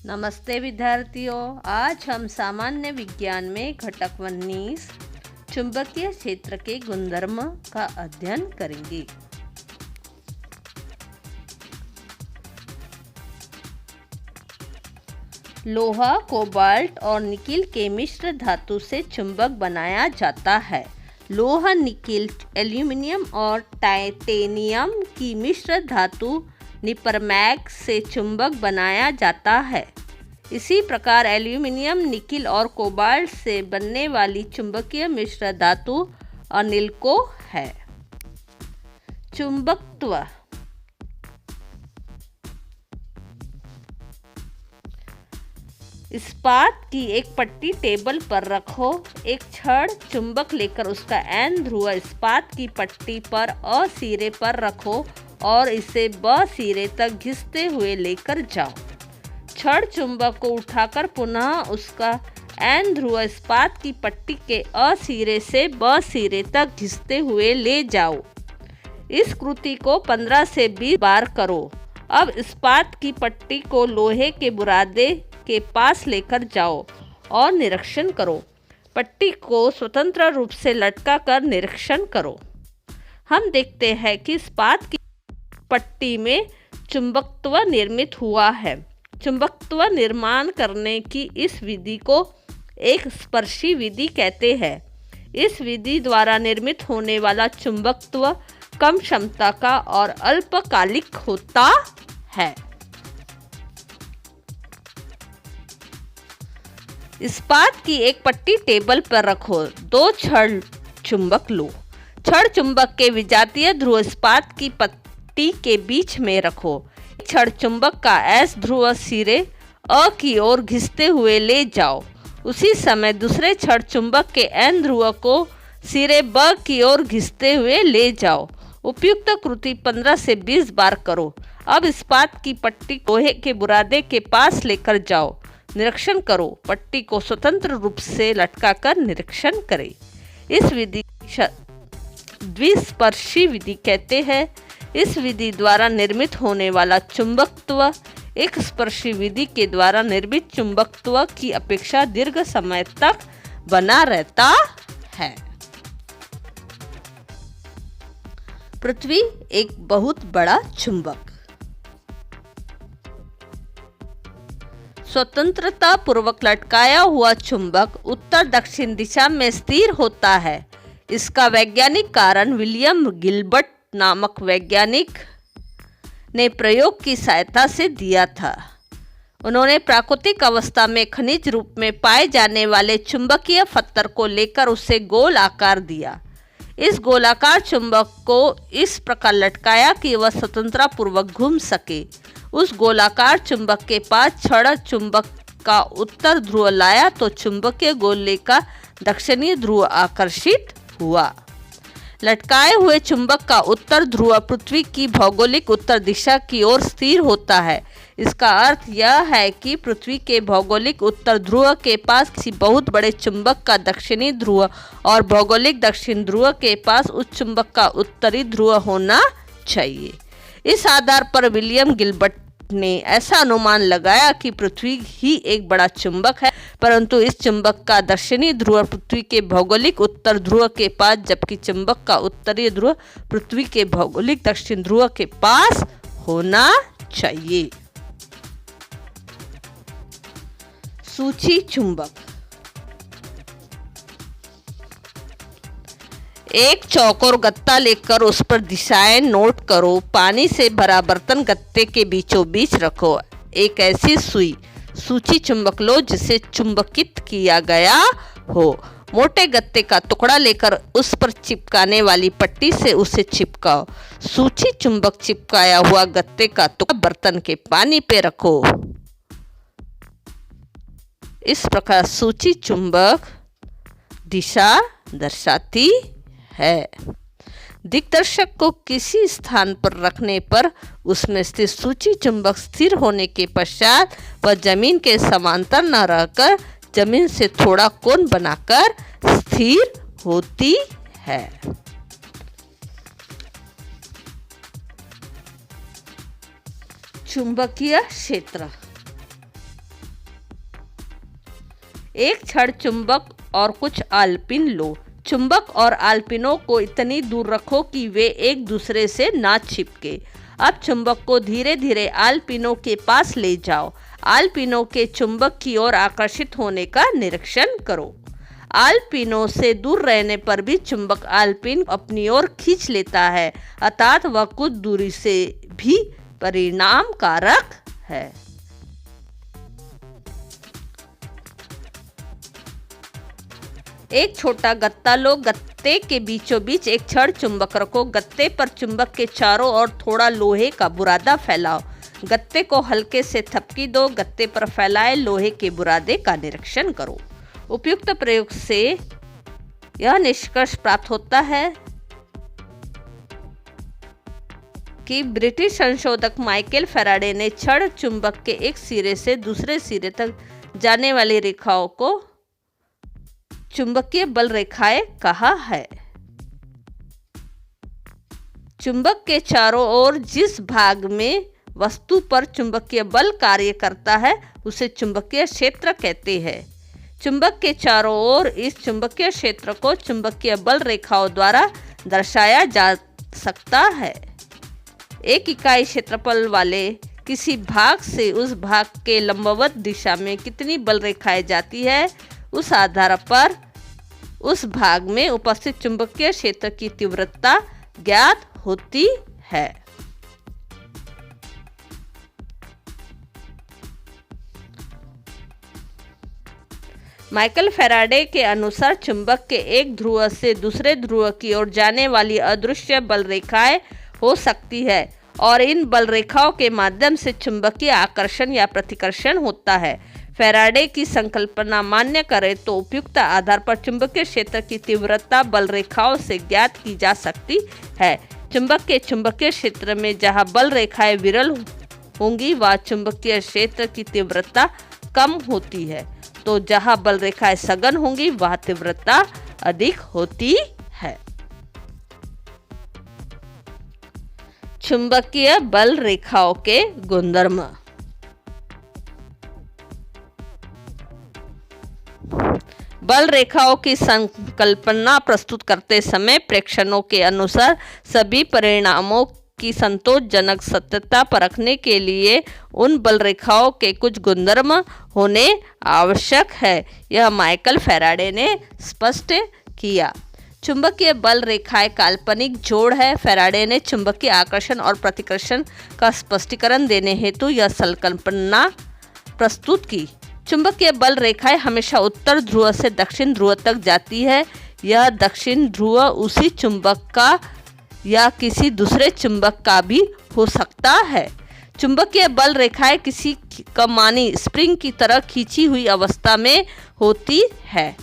नमस्ते विद्यार्थियों, आज हम सामान्य विज्ञान में घटक 19 चुंबकीय क्षेत्र के गुणधर्म का अध्ययन करेंगे। लोहा, कोबाल्ट और निकिल के मिश्र धातु से चुंबक बनाया जाता है। लोहा, निकिल, एल्यूमीनियम और टाइटेनियम की मिश्र धातु निपरमैग से चुंबक बनाया जाता है। इसी प्रकार एल्यूमीनियम, निकिल और कोबाल्ट से बनने वाली चुंबकीय मिश्र धातु अनिलको है। चुंबकत्व। इस्पात की एक पट्टी टेबल पर रखो। एक छड़ चुंबक लेकर उसका N ध्रुव इस्पात की पट्टी पर अ सिरे पर रखो और इसे ब सिरे तक घिसते हुए लेकर जाओ। छड़ चुंबक को उठाकर पुनः उसका N ध्रुव इस्पात की पट्टी के अ सिरे से ब सिरे तक घिसते हुए ले जाओ। इस कृति को 15 से 20 बार करो। अब इस्पात की पट्टी को लोहे के बुरादे के पास लेकर जाओ और निरीक्षण करो। पट्टी को स्वतंत्र रूप से लटका कर निरीक्षण करो। हम देखते हैं कि इस्पात की पट्टी में चुंबकत्व निर्मित हुआ है। चुंबकत्व निर्माण करने की इस विधि को एक स्पर्शी विधि कहते हैं। इस विधि द्वारा निर्मित होने वाला चुंबकत्व कम क्षमता का और अल्पकालिक होता है। इस्पात की एक पट्टी टेबल पर रखो। 2 छड़ चुंबक लो। छड़ चुंबक के विजातीय ध्रुव इस्पात की पट्टी के बीच में रखो। छड़ चुंबक का S ध्रुव सिरे अ की ओर घिसते हुए ले जाओ। उसी समय दूसरे छड़ चुंबक के N ध्रुव को सिरे ब की ओर घिसते हुए ले जाओ। उपयुक्त कृति 15 से 20 बार करो। अब इस्पात की पट्टी लोहे के बुरादे के पास लेकर जाओ। निरीक्षण करो। पट्टी को स्वतंत्र रूप से लटकाकर निरीक्षण करें। इस विधि द्विस्पर्शी विधि कहते हैं। इस विधि द्वारा निर्मित होने वाला चुंबकत्व एक स्पर्शी विधि के द्वारा निर्मित चुंबकत्व की अपेक्षा दीर्घ समय तक बना रहता है। पृथ्वी एक बहुत बड़ा चुंबक। स्वतंत्रता पूर्वक लटकाया हुआ चुंबक उत्तर दक्षिण दिशा में स्थिर होता है। इसका वैज्ञानिक कारण विलियम गिलबर्ट नामक वैज्ञानिक ने प्रयोग की सहायता से दिया था। उन्होंने प्राकृतिक अवस्था में खनिज रूप में पाए जाने वाले चुंबकीय पत्थर को लेकर उसे गोल आकार दिया। इस गोलाकार चुंबक को इस प्रकार लटकाया कि वह स्वतंत्रता पूर्वक घूम सके। उस गोलाकार चुंबक के पास छड़ चुंबक का उत्तर ध्रुव लाया तो चुंबकीय गोले का दक्षिणी ध्रुव आकर्षित हुआ। लटकाए हुए चुंबक का उत्तर ध्रुव पृथ्वी की भौगोलिक उत्तर दिशा की ओर स्थिर होता है। इसका अर्थ यह है कि पृथ्वी के भौगोलिक उत्तर ध्रुव के पास किसी बहुत बड़े चुंबक का दक्षिणी ध्रुव और भौगोलिक दक्षिण ध्रुव के पास उस चुंबक का उत्तरी ध्रुव होना चाहिए। इस आधार पर विलियम गिलबर्ट ने ऐसा अनुमान लगाया कि पृथ्वी ही एक बड़ा चुंबक है, परंतु इस चुंबक का दक्षिणी ध्रुव पृथ्वी के भौगोलिक उत्तर ध्रुव के पास, जबकि चुंबक का उत्तरी ध्रुव पृथ्वी के भौगोलिक दक्षिण ध्रुव के पास होना चाहिए। सूची चुंबक। एक चौक और गत्ता लेकर उस पर दिशाएं नोट करो। पानी से भरा बर्तन गत्ते के बीचों बीच रखो। एक ऐसी सुई सूची चुंबक लो जिसे चुंबकित किया गया हो। मोटे गत्ते का टुकड़ा लेकर उस पर चिपकाने वाली पट्टी से उसे चिपकाओ। सूची चुंबक चिपकाया हुआ गत्ते का टुकड़ा बर्तन के पानी पे रखो। इस प्रकार सूची चुंबक दिशा दर्शाती है। दिग्दर्शक को किसी स्थान पर रखने पर उसमें स्थित सूची चुंबक स्थिर होने के पश्चात वह जमीन के समांतर न रहकर जमीन से थोड़ा कोण बनाकर स्थिर होती है। चुंबकीय क्षेत्र। एक क्षण चुंबक और कुछ आलपिन लो। चुंबक और आलपिनों को इतनी दूर रखो कि वे एक दूसरे से ना चिपके। अब चुंबक को धीरे धीरे आलपिनों के पास ले जाओ। आलपिनों के चुंबक की ओर आकर्षित होने का निरीक्षण करो। आलपिनों से दूर रहने पर भी चुंबक आलपिन अपनी ओर खींच लेता है, अर्थात वह कुछ दूरी से भी परिणामकारक है। एक छोटा गत्ता लो। गत्ते के बीचों बीच एक क्षण चुंबक रखो। गत्ते पर चुंबक के चारों ओर थोड़ा लोहे का बुरादा फैलाओ। गत्ते को हल्के से थपकी दो। गत्ते पर फैलाए लोहे के बुरादे का निरीक्षण करो। उपयुक्त प्रयोग से यह निष्कर्ष प्राप्त होता है कि ब्रिटिश संशोधक माइकल फैराडे ने क्षण चुंबक के एक सिरे से दूसरे सिरे तक जाने वाली रेखाओं को चुंबकीय बल रेखाएं कहा है। चुंबक के चारों ओर जिस भाग में वस्तु पर चुंबकीय बल कार्य करता है उसे चुंबकीय क्षेत्र कहते हैं। चुंबक के चारों ओर इस चुंबकीय क्षेत्र को चुंबकीय बल रेखाओं द्वारा दर्शाया जा सकता है। एक इकाई क्षेत्रफल वाले किसी भाग से उस भाग के लंबवत दिशा में कितनी बल रेखाएं जाती है, उस आधार पर उस भाग में उपस्थित चुंबकीय क्षेत्र की तीव्रता ज्ञात होती है। माइकल फैराडे के अनुसार चुंबक के एक ध्रुव से दूसरे ध्रुव की ओर जाने वाली अदृश्य बल रेखाएं हो सकती है और इन बल रेखाओं के माध्यम से चुंबकीय आकर्षण या प्रतिकर्षण होता है। फैराडे की संकल्पना मान्य करें तो उपयुक्त आधार पर चुंबकीय क्षेत्र की तीव्रता बल रेखाओं से ज्ञात की जा सकती है। चुंबक के चुंबकीय क्षेत्र में जहां बल रेखाएं विरल होंगी वह चुंबकीय क्षेत्र की तीव्रता कम होती है, तो जहां बल रेखाएं सघन होंगी वह तीव्रता अधिक होती है। चुंबकीय बल रेखाओं के गुणधर्म। बल रेखाओं की संकल्पना प्रस्तुत करते समय प्रेक्षणों के अनुसार सभी परिणामों की संतोषजनक सत्यता परखने के लिए उन बल रेखाओं के कुछ गुणधर्म होने आवश्यक है। यह माइकल फैराडे ने स्पष्ट किया। चुंबकीय बल रेखाएं काल्पनिक जोड़ है। फैराडे ने चुंबकीय आकर्षण और प्रतिकर्षण का स्पष्टीकरण देने हेतु यह संकल्पना प्रस्तुत की। चुंबकीय बल रेखाएं हमेशा उत्तर ध्रुव से दक्षिण ध्रुव तक जाती है। यह दक्षिण ध्रुव उसी चुंबक का या किसी दूसरे चुंबक का भी हो सकता है। चुंबकीय बल रेखाएं किसी कमानी स्प्रिंग की तरह खींची हुई अवस्था में होती है।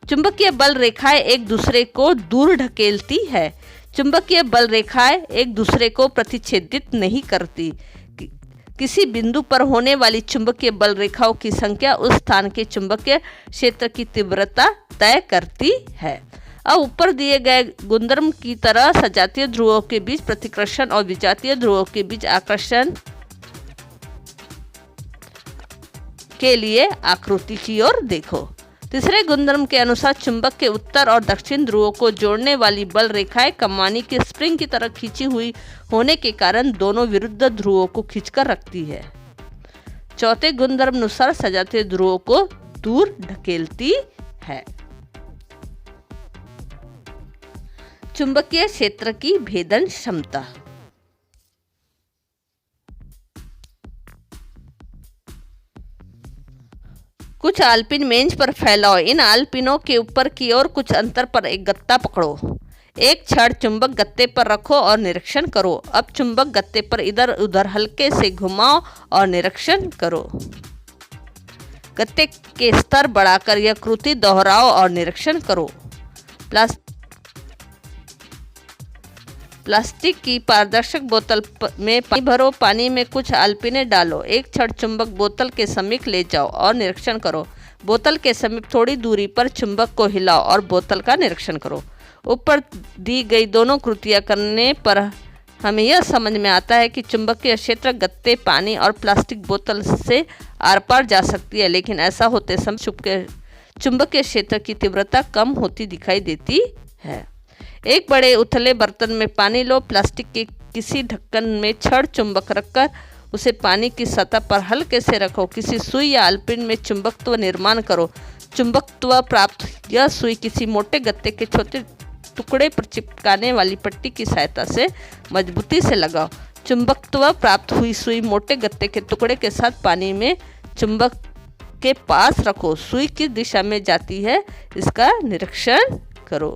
चुंबकीय बल रेखाएं एक दूसरे को दूर ढकेलती है। चुंबकीय बल रेखाएं एक दूसरे को प्रतिच्छेदित नहीं करती। किसी बिंदु पर होने वाली चुंबकीय बल रेखाओं की संख्या उस स्थान के चुंबकीय क्षेत्र की तीव्रता तय करती है। अब ऊपर दिए गए गुणधर्म की तरह सजातीय ध्रुवों के बीच प्रतिकर्षण और विजातीय ध्रुवों के बीच आकर्षण के लिए आकृति की ओर देखो। तीसरे गुणधर्म के अनुसार चुंबक के उत्तर और दक्षिण ध्रुवों को जोड़ने वाली बल रेखाएं कमानी के स्प्रिंग की तरह खींची हुई होने के कारण दोनों विरुद्ध ध्रुवों को खींचकर रखती है। चौथे गुणधर्म अनुसार सजातीय ध्रुवों को दूर ढकेलती है। चुंबकीय क्षेत्र की भेदन क्षमता। कुछ आलपिन मेज पर फैलाओ। इन आलपिनों के ऊपर की ओर कुछ अंतर पर एक गत्ता पकड़ो। एक क्षण चुंबक गत्ते पर रखो और निरीक्षण करो। अब चुंबक गत्ते पर इधर उधर हल्के से घुमाओ और निरीक्षण करो। गत्ते के स्तर बढ़ाकर यह कृति दोहराओ और निरीक्षण करो। प्लास्टिक की पारदर्शक बोतल में पानी भरो। पानी में कुछ आलपिनें डालो। एक क्षण चुंबक बोतल के समीप ले जाओ और निरीक्षण करो। बोतल के समीप थोड़ी दूरी पर चुंबक को हिलाओ और बोतल का निरीक्षण करो। ऊपर दी गई दोनों कृतियां करने पर हमें यह समझ में आता है कि चुंबकीय क्षेत्र गत्ते, पानी और प्लास्टिक बोतल से आर पार जा सकती है, लेकिन ऐसा होते समय चुंबकीय क्षेत्र की तीव्रता कम होती दिखाई देती है। एक बड़े उथले बर्तन में पानी लो, प्लास्टिक के किसी ढक्कन में छड़ चुंबक रखकर उसे पानी की सतह पर हल्के से रखो। किसी सुई या आलपिन में चुंबकत्व निर्माण करो। चुंबकत्व प्राप्त यह सुई किसी मोटे गत्ते के छोटे टुकड़े पर चिपकाने वाली पट्टी की सहायता से मजबूती से लगाओ। चुंबकत्व प्राप्त हुई सुई मोटे गत्ते के टुकड़े के साथ पानी में चुंबक के पास रखो। सुई किस दिशा में जाती है इसका निरीक्षण करो।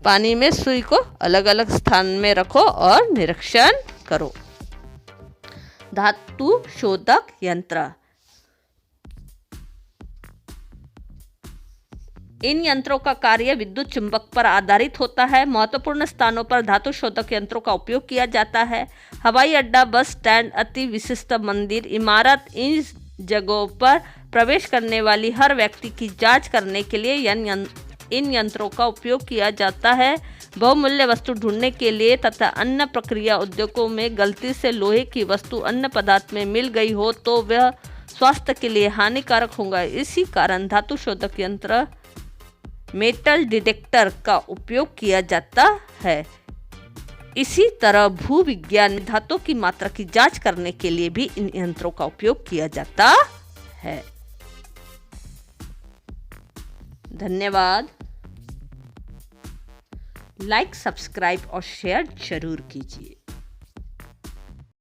पानी में सुई को अलग अलग स्थान में रखो और निरीक्षण करो। धातु शोधक यंत्र। इन यंत्रों का कार्य विद्युत चुंबक पर आधारित होता है। महत्वपूर्ण स्थानों पर धातु शोधक यंत्रों का उपयोग किया जाता है। हवाई अड्डा, बस स्टैंड, अति विशिष्ट मंदिर, इमारत, इन जगहों पर प्रवेश करने वाली हर व्यक्ति की जांच करने के लिए इन यंत्रों का उपयोग किया जाता है। बहुमूल्य वस्तु ढूंढने के लिए तथा अन्य प्रक्रिया उद्योगों में गलती से लोहे की वस्तु अन्य पदार्थ में मिल गई हो तो वह स्वास्थ्य के लिए हानिकारक होगा। इसी कारण धातु शोधक यंत्र मेटल डिटेक्टर का उपयोग किया जाता है। इसी तरह भूविज्ञान में धातु की मात्रा की जांच करने के लिए भी इन यंत्रों का उपयोग किया जाता है। धन्यवाद। लाइक, सब्सक्राइब और शेयर जरूर कीजिए।